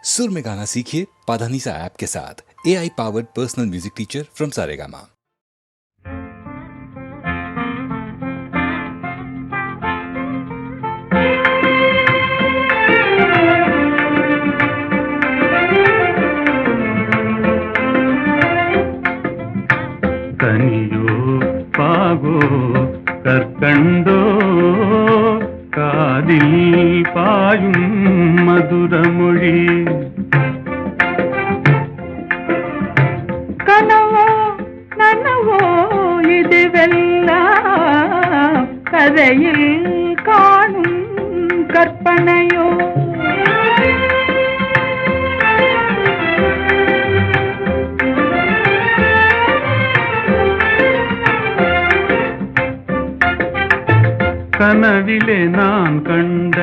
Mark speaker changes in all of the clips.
Speaker 1: सुर में गाना सीखिए पाधानीसा ऐप के साथ। AI powered personal music teacher from Saregama.
Speaker 2: कनियो पागो कर्कंडो कादिल पायुम मधुरमொழி
Speaker 3: கனவோ நனவோ இதுவெல்லாம் கதையில் காணும் கற்பனையோ
Speaker 2: கனவிலே நான் கண்ட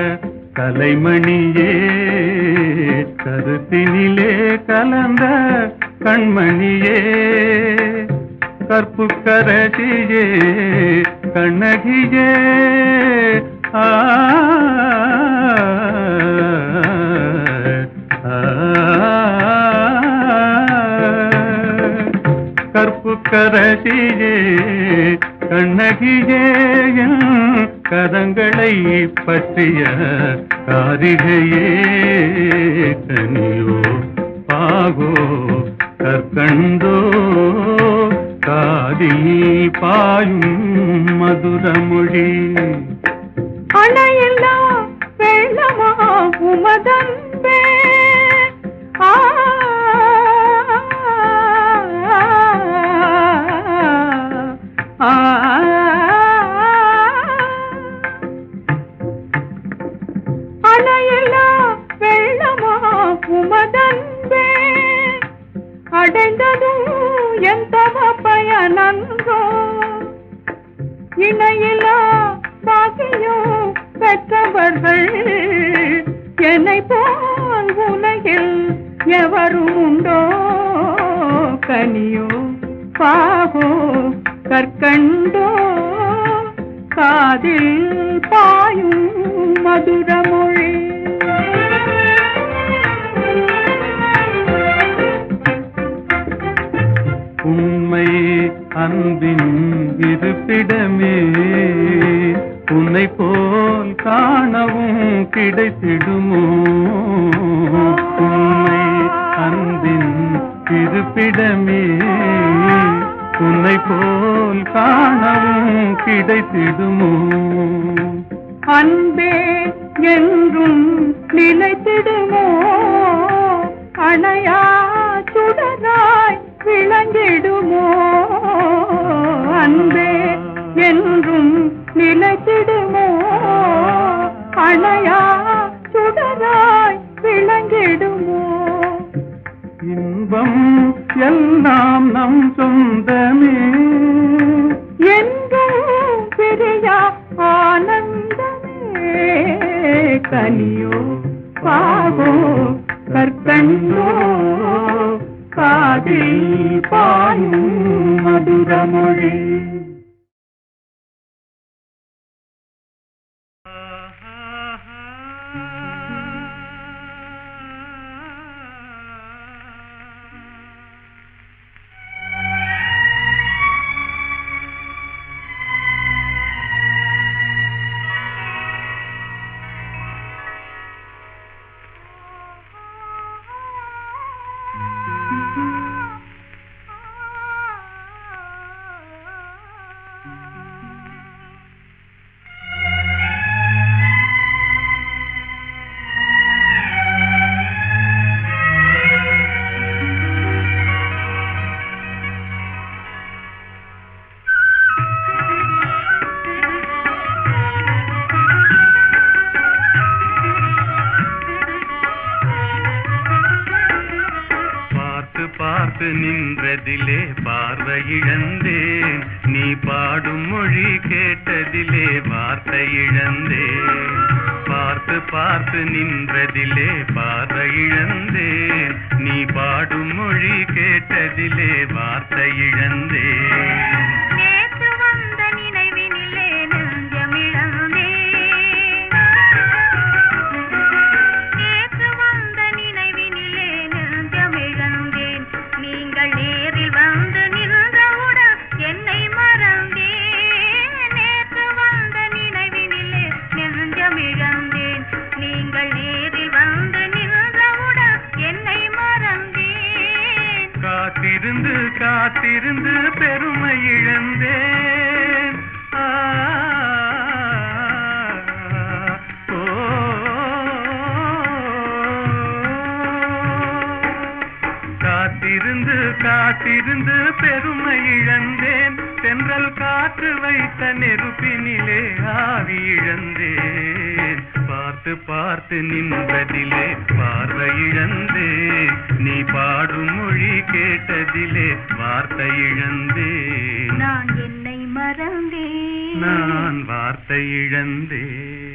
Speaker 2: கலைமணியே கருத்தினிலே கலந்த கண்மணியே கற்புக்கரசியே கண்ணகியே கற்புக்கரசியே கண்ணகியே கரங்களை பற்றிய காரிகையே கனியோ பாகோ கற்கண்டோ காதில் பாயும் மதுரமொழி
Speaker 3: அணையில்லா வெள்ளமா உமதன்பே அணையில்லா வெள்ளமா உமதன்பே அடைந்ததும் எந்த பயனன்றோ இணையில்லா பாக்கியம் பெற்றவர்கள் என்னை போல் உலகில் எவரும் உண்டோ கனியோ பாகோ கற்கண்டோ காதில் பாயும் மதுரமொழி
Speaker 2: உண்மை அன்பின் இருப்பிடமே உன்னை போல் காணவும் கிடைத்திடுமோ உண்மை அன்பின் இருப்பிடமே உன்னை போல் காணவும் கிடைத்திடுமோ
Speaker 3: அன்பே என்றும் நிலைத்திடுமோ அணையா சுடராய் விளங்கிடுமோ அன்பே என்றும் நிலைத்திடுமோ அணையா சுடராய் விளங்கிடுமோ
Speaker 2: இன்பம் எல்லாம் நம் சொந்தமே
Speaker 3: என்றும் பிரியா ஆனந்தமே கனியோ பாகோ கற்கண்டோ காதில் பாயும் மதுரமொழி
Speaker 2: பார்த்து நின்றதிலே பார்வை இழந்தேன் நீ பாடும் மொழி கேட்டதிலே வார்த்தை இழந்தேன் பார்த்து நின்றதிலே பார்வை இழந்தேன் நீ பாடும் மொழி கேட்டதிலே வார்த்தை இழந்தேன்
Speaker 3: நேற்று வந்த நினைவினிலே
Speaker 2: காத்திருந்து காத்திருந்து பெருமை இழந்தேன். காத்திருந்து காத்திருந்து பெருமை இழந்தேன். தென்றல் காற்று வைத்த நெருப்பினிலே ஆவி இழந்தேன். பார்த்து பார்த்து நின்றதிலே பார்வை இழந்தேன். நீ பாடும் மொழி கேட்டதிலே வார்த்தை இழந்தேன்.
Speaker 4: நான் என்னை மறந்தேன்,
Speaker 2: நான் வார்த்தை இழந்தேன்.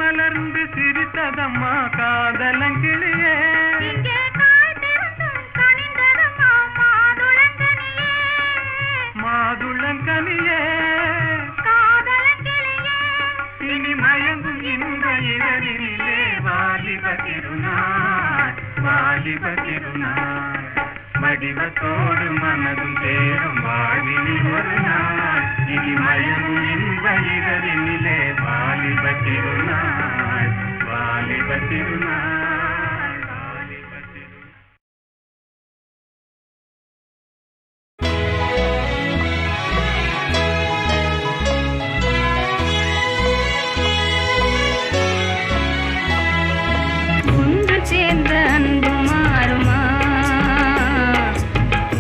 Speaker 2: மலர்ந்து சிரித்ததம்மா காதலங்கிளியே, மாதுளங்கனியே, இனி மயங்கும் இந்த இரவிலே வாலிப திருநாள், வாலிப திருநாள். வடிவத்தோடு மனதும் தேரும் வாழ்வினில் ஒரு நாள். இனி மயங்கும் இந்த இரவிலே வாலிப திருநாள், வாலிப திருநாள், வாலிப திருநாள்.
Speaker 4: ஒன்று சேர்ந்த அன்பு மாறுமா,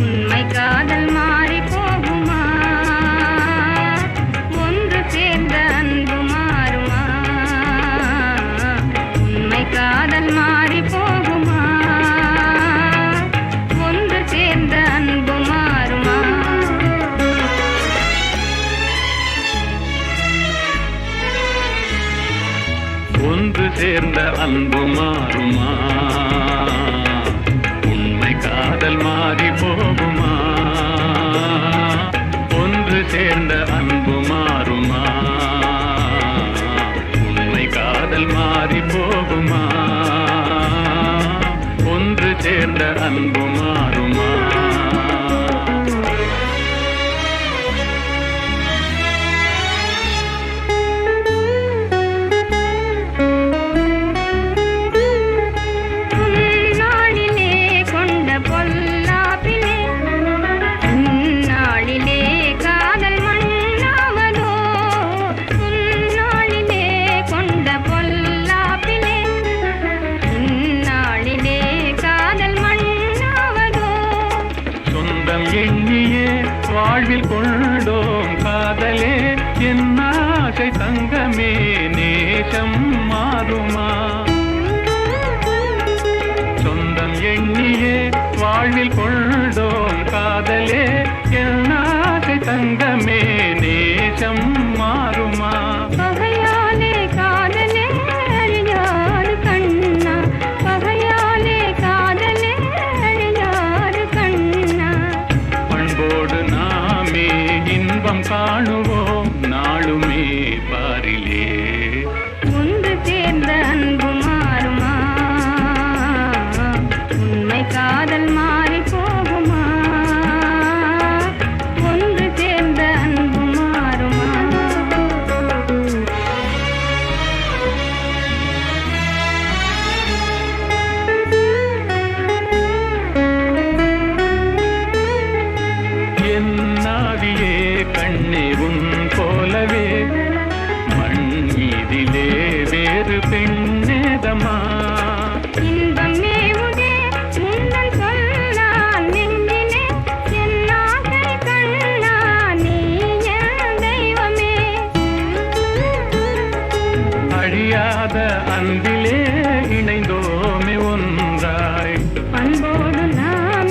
Speaker 4: உண்மை காதல் மாறி போகுமா? ஒன்று சேர்ந்த அன்பு மாறுமா, உண்மை காதல் மாறி போகுமா? ஒன்று சேர்ந்த அன்பு மாறுமா?
Speaker 2: ஒன்று சேர்ந்த அன்பு மாறுமா, உண்மை காதல் மாறி போகுமா? ஒன்று சேர்ந்த அன்பு மாறுமா, உண்மை காதல் மாறி போகுமா? ஒன்று சேர்ந்த அன்பு மாறுமா?
Speaker 4: உன்னாளிலே கொண்ட பொல்லாப்பிலே உன்னாளிலே காதல் மண்ணாவதோ? உன்னாளிலே கொண்ட பொல்லாப்பிலே உன்னாளிலே காதல் மண்ணாவதோ?
Speaker 2: சொந்தம் எண்ணியே வாழ்வில் கொண்டோம் காதலே, என் ஆசை தங்கமே நேசம் மாறுமா? சொந்தம் எண்ணியே வாழ்வில் கொண்டோம் காதலே, என் ஆசை தங்கமே நேசம் மாறுமா?
Speaker 4: பகையாலே காதலே அழியாது கண்ணா, பகையாலே காதலே அழியாது கண்ணா.
Speaker 2: பண்போடு நாமே இன்பம் காணுவோம் நாளுமே பாரிலே.
Speaker 4: ஒன்று சேர்ந்த அன்பு மாறுமா, உண்மை காதல் மாறி போகுமா? ஒன்று சேர்ந்த அன்பு மாறுமா?
Speaker 2: என் நாவியே கண்ணே உன் போலவே மண் மீதிலே வேறு பெண்ணேதமா?
Speaker 4: இன்பம் மேவுதே முன்னல் சொன்னால் நெஞ்சிலே, என் ஆசை கண்ணா நீ என் தெய்வமே.
Speaker 2: அழியாத அன்பிலே இணைந்தோமே ஒன்றாய்.
Speaker 4: பண்போடு நான்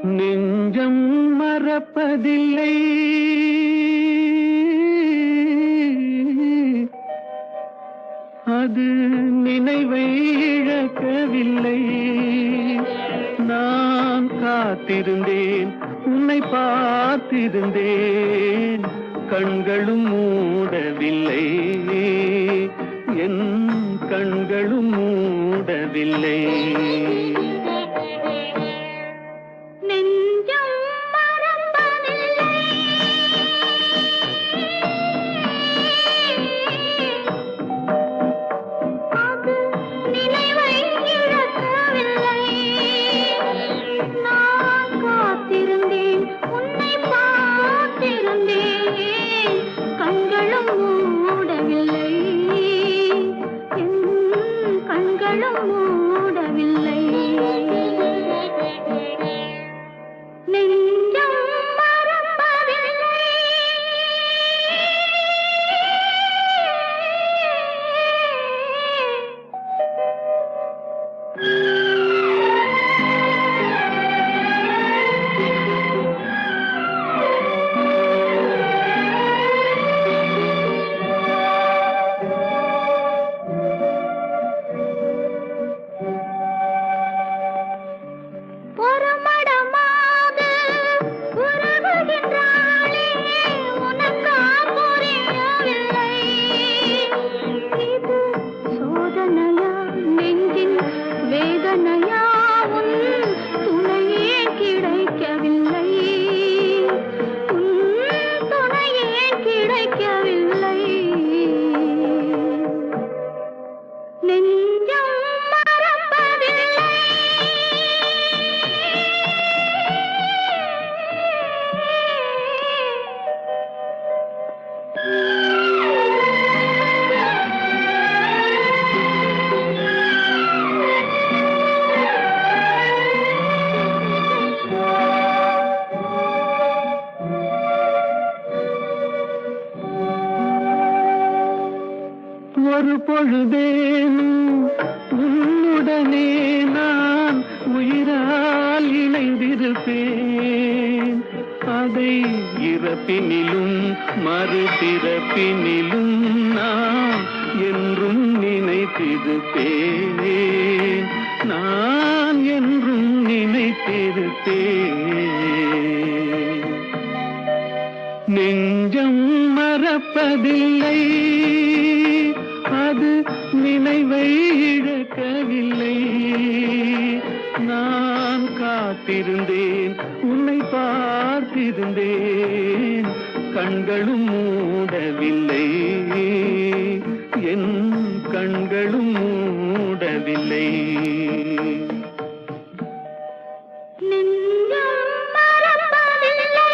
Speaker 2: நெஞ்சம் மறப்பதில்லை, அது நினைவை இழக்கவில்லை. நான் காத்திருந்தேன், உன்னை பார்த்திருந்தேன், கண்களும் மூடவில்லை, என் கண்களும் மூடவில்லை.
Speaker 4: நெஞ்சம் மறப்பதில்லை, அது நினைவை இழக்கவில்லை. நான் காத்திருந்தேன், உன்னை பார்த்திருந்தேன், கண்களும் மூடவில்லை, என் கண்களும் மூடவில்லை. நெஞ்சம் மறப்பதில்லை. ஒரு மடமாது உருகுகின்றாளே, உனக்கா புரியவில்லை? இது சோதனையா, நெஞ்சின் வேதனையா, உன் துணையே கிடைக்கவில்லை, உன் துணையே கிடைக்கவில்லை. நெஞ்சம் மறப்பதில்லை.
Speaker 2: ஒரு பொழுதேனும் உன்னுடனே நான் உயிரால் இணைந்திருப்பேன். அதை இறப்பினிலும் மறுபிறப்பினிலும் நான் என்றும் நினைத்திருப்பேன், நான் என்றும் நினைத்திருப்பேன். நெஞ்சம் மறப்பதில்லை, அது நினைவை இழக்கவில்லை. நான் காத்திருந்தேன், உன்னை பார்த்திருந்தேன், கண்களும் மூடவில்லை, என் கண்களும் மூடவில்லை.
Speaker 4: நெஞ்சம் மறப்பதில்லை.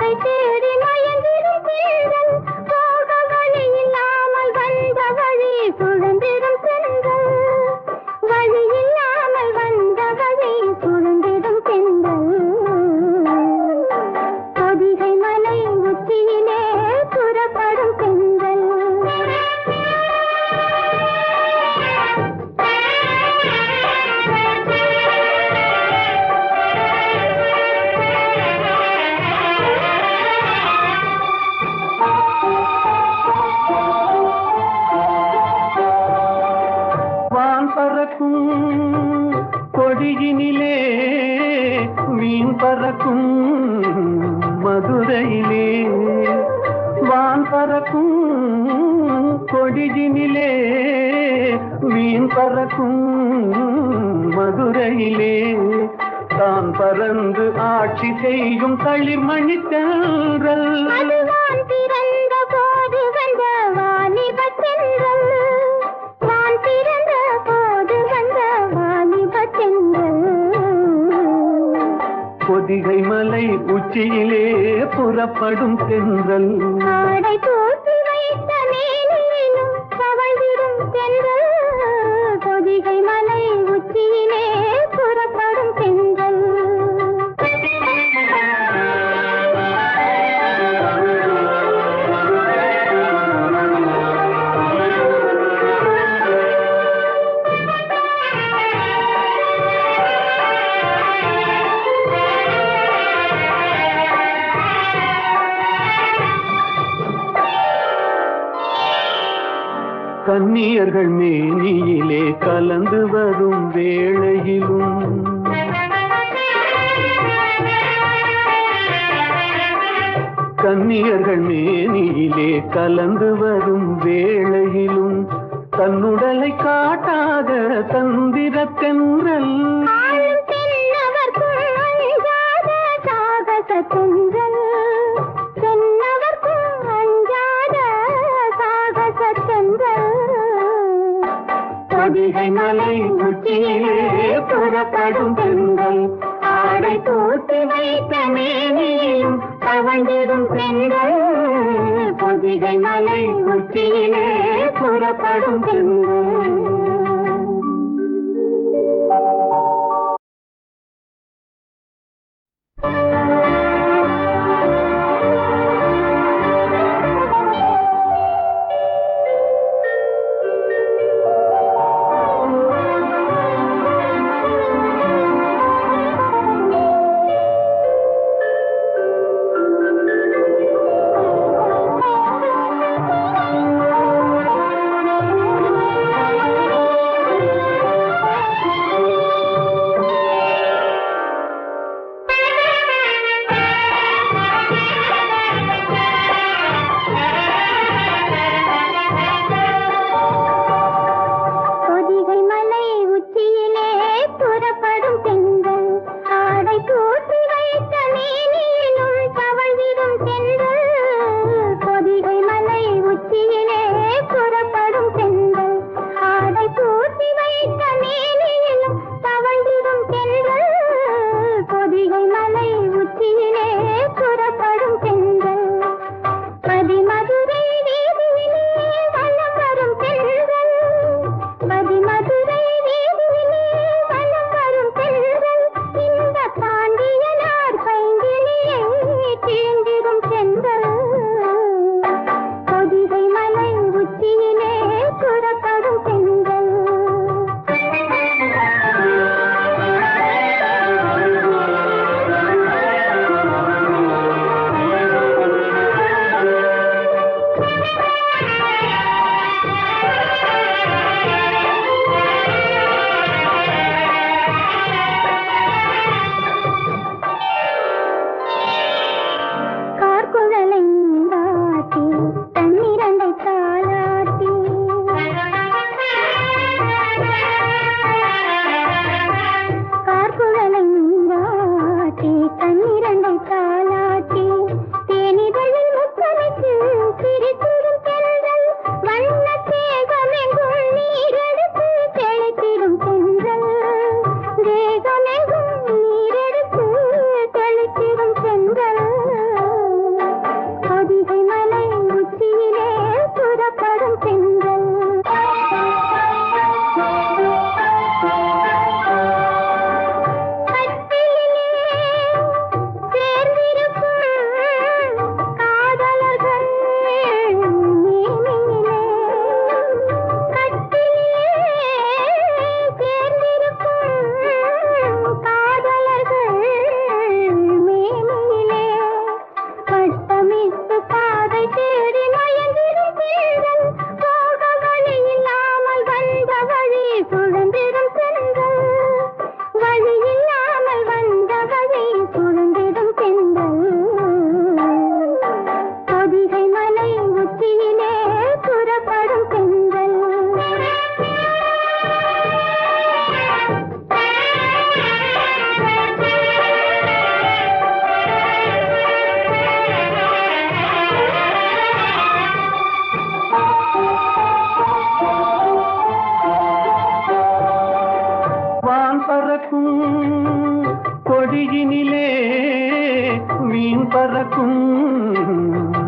Speaker 4: போதை தேடி மயங்கிடும் பெண்கள் போக வழி இல்லாமல் வந்த வழி சுழந்திடும் பெண்கள் வழி இல்லாமல் வந்த வழி சுழந்திடும் பெண்கள் பொதிகை மலை உச்சியிலே புறப்படும் பெண்கள்
Speaker 2: வான் பறக்கும் கொடியினிலே மீன் பறக்கும் மதுரையிலே வான் பறக்கும் கொடியினிலே மீன் பறக்கும் மதுரையிலே தான் பறந்து ஆட்சி செய்யும் தளிர்மணி தென்றல்
Speaker 4: அதுவான் பிறந்த போது வந்த வாலிபத் தென்றல் வான் பிறந்த போது வந்த வாலிபத் தென்றல்
Speaker 2: பொதிகை மலை உச்சியிலே புறப்படும் தென்றல்
Speaker 4: ஆடை தூக்கி வைத்த மேனியிலும் தவழ்ந்திடும் தென்றல் பொதிகை மலை உச்சியிலே புறப்படும் தென்றல்
Speaker 2: கன்னியர்கள் மேனியிலே கலந்து வரும் வேளையிலும் கன்னியர்கள் மேனியிலே கலந்து வரும் வேளையிலும் தன்னுடலை காட்டாத தந்திர தென்றல்
Speaker 4: ஆளும் தென்னவர்க்கும் அஞ்சாத சாகச தென்றல் தென்னவர்க்கும் அஞ்சாத சாகச தென்றல்
Speaker 2: பொதிகை மலை உச்சியிலே புறப்படும் தென்றல்
Speaker 4: ஆடை தூக்கி வைத்த மேனியும் தவழ்ந்திடும் பெண்கள் பொதிகை மலை உச்சியிலே புறப்படும் பெண்கள்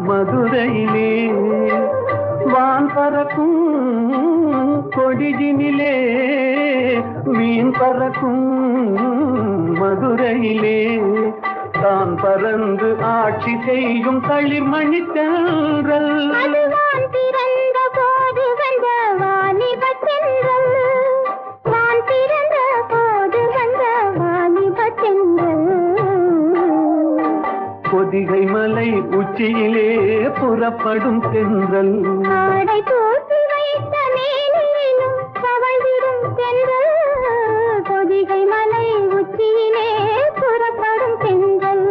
Speaker 2: மதுரையிலே வான் பறக்கும் கொடியினிலே மீன் பறக்கும் மதுரையிலே தான் பறந்து ஆட்சி செய்யும் களிர்மணி தென்றல்
Speaker 4: அதுவான் பிறந்த போது வந்த வாலிபத் தென்றல். வான் பிறந்த போது வந்த வாலிபத் தென்றல்.
Speaker 2: பொதிகை மலை உச்சியிலே புறப்படும் தென்றல்
Speaker 4: ஆடை தூக்கி வைத்த மேனியிலும் தவழ்ந்திடும் தென்றல். பொதிகை மலை உச்சியிலே புறப்படும் தென்றல்.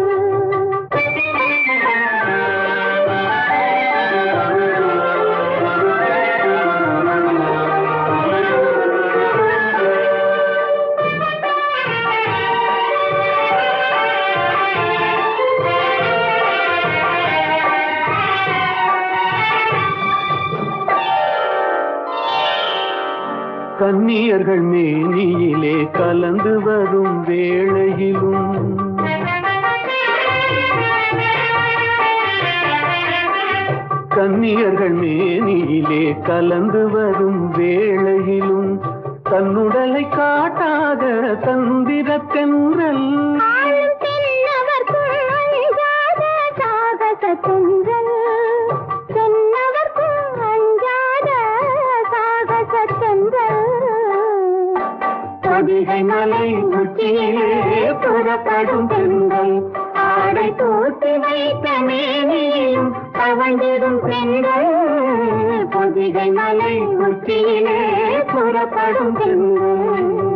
Speaker 2: கன்னியர்கள் மேனியிலே கலந்து வரும் வேளையிலும் கன்னியர்கள் மேனியிலே கலந்து வரும் வேளையிலும் தன்னுடலை காட்டாத தந்திர தென்றல்
Speaker 4: ஆளும் தென்னவர்க்கும் அஞ்சாத சாகச தென்றல். தென்னவர்க்கும் அஞ்சாத சாகச தென்றல்.
Speaker 2: பொதிகை மலை உச்சியிலே புறப்படும் தென்றல்
Speaker 4: ஆடை தூக்கி வைத்த மேனியும் தவழ்ந்திடும் தென்றல். பொதிகை மலை உச்சியிலே புறப்படும் தென்றல்.